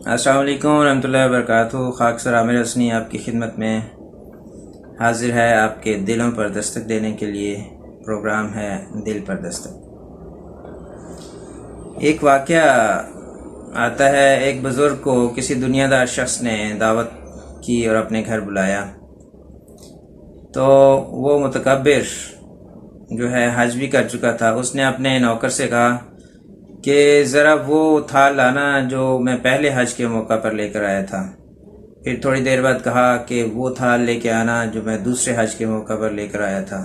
السلام علیکم ورحمۃ اللہ وبرکاتہ۔ خاک سر عامر حسنی آپ کی خدمت میں حاضر ہے، آپ کے دلوں پر دستک دینے کے لیے پروگرام ہے دل پر دستک۔ ایک واقعہ آتا ہے، ایک بزرگ کو کسی دنیا دار شخص نے دعوت کی اور اپنے گھر بلایا، تو وہ متکبر جو ہے حج بھی کر چکا تھا، اس نے اپنے نوکر سے کہا کہ ذرا وہ تھال لانا جو میں پہلے حج کے موقع پر لے کر آیا تھا۔ پھر تھوڑی دیر بعد کہا کہ وہ تھال لے کے آنا جو میں دوسرے حج کے موقع پر لے کر آیا تھا،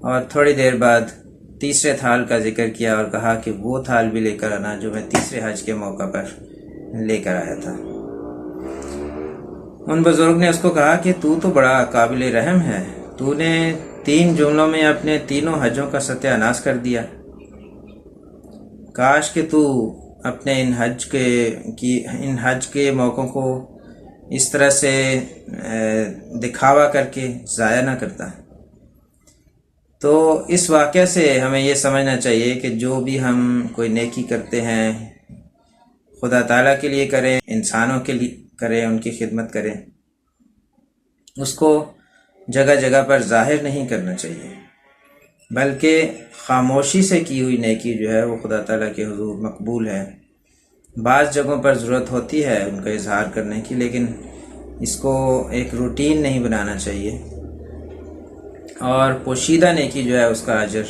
اور تھوڑی دیر بعد تیسرے تھال کا ذکر کیا اور کہا کہ وہ تھال بھی لے کر آنا جو میں تیسرے حج کے موقع پر لے کر آیا تھا۔ ان بزرگ نے اس کو کہا کہ تو بڑا قابل رحم ہے، تو نے 3 جملوں میں اپنے تینوں حجوں کا ستیہ ناش کر دیا۔ کاش کہ تو اپنے ان حج کے موقعوں کو اس طرح سے دکھاوا کر کے ضائع نہ کرتا۔ تو اس واقعہ سے ہمیں یہ سمجھنا چاہیے کہ جو بھی ہم کوئی نیکی کرتے ہیں، خدا تعالیٰ کے لیے کریں، انسانوں کے لیے کریں، ان کی خدمت کریں، اس کو جگہ جگہ پر ظاہر نہیں کرنا چاہیے، بلکہ خاموشی سے کی ہوئی نیکی جو ہے وہ خدا تعالیٰ کے حضور مقبول ہے۔ بعض جگہوں پر ضرورت ہوتی ہے ان کا اظہار کرنے کی، لیکن اس کو ایک روٹین نہیں بنانا چاہیے، اور پوشیدہ نیکی جو ہے اس کا اجر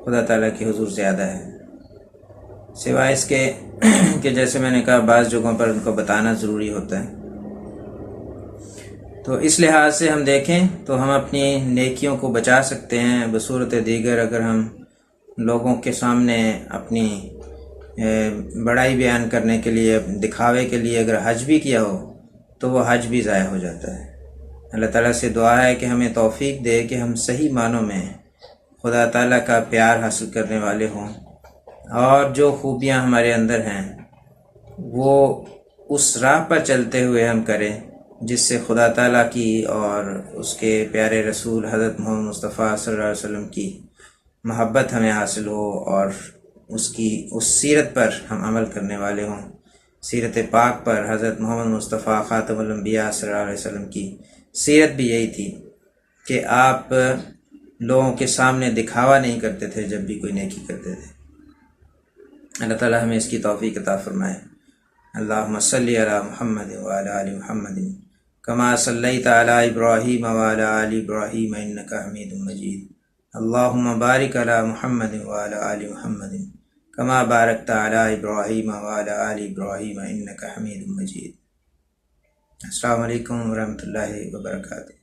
خدا تعالیٰ کے حضور زیادہ ہے، سوائے اس کے کہ جیسے میں نے کہا بعض جگہوں پر ان کو بتانا ضروری ہوتا ہے۔ تو اس لحاظ سے ہم دیکھیں تو ہم اپنی نیکیوں کو بچا سکتے ہیں۔ بصورت دیگر اگر ہم لوگوں کے سامنے اپنی بڑائی بیان کرنے کے لیے، دکھاوے کے لیے اگر حج بھی کیا ہو تو وہ حج بھی ضائع ہو جاتا ہے۔ اللہ تعالیٰ سے دعا ہے کہ ہمیں توفیق دے کہ ہم صحیح معنوں میں خدا تعالیٰ کا پیار حاصل کرنے والے ہوں، اور جو خوبیاں ہمارے اندر ہیں وہ اس راہ پر چلتے ہوئے ہم کریں جس سے خدا تعالیٰ کی اور اس کے پیارے رسول حضرت محمد مصطفیٰ صلی اللہ علیہ وسلم کی محبت ہمیں حاصل ہو، اور اس سیرت پر ہم عمل کرنے والے ہوں۔ سیرت پاک پر حضرت محمد مصطفیٰ خاتم الانبیاء صلی اللہ علیہ وسلم کی سیرت بھی یہی تھی کہ آپ لوگوں کے سامنے دکھاوا نہیں کرتے تھے جب بھی کوئی نیکی کرتے تھے۔ اللہ تعالیٰ ہمیں اس کی توفیق عطا فرمائے۔ اللہم صلی علی محمد وعلی آل محمد کما صلیت علی ابراہیم وعلی آل ابراہیم انک حمید مجید۔ اللہم بارک علی محمد وعلی آل محمد کما بارکت علی ابراہیم وعلی آل ابراہیم انک حمید مجید۔ السلام علیکم ورحمۃ اللہ وبرکاتہ۔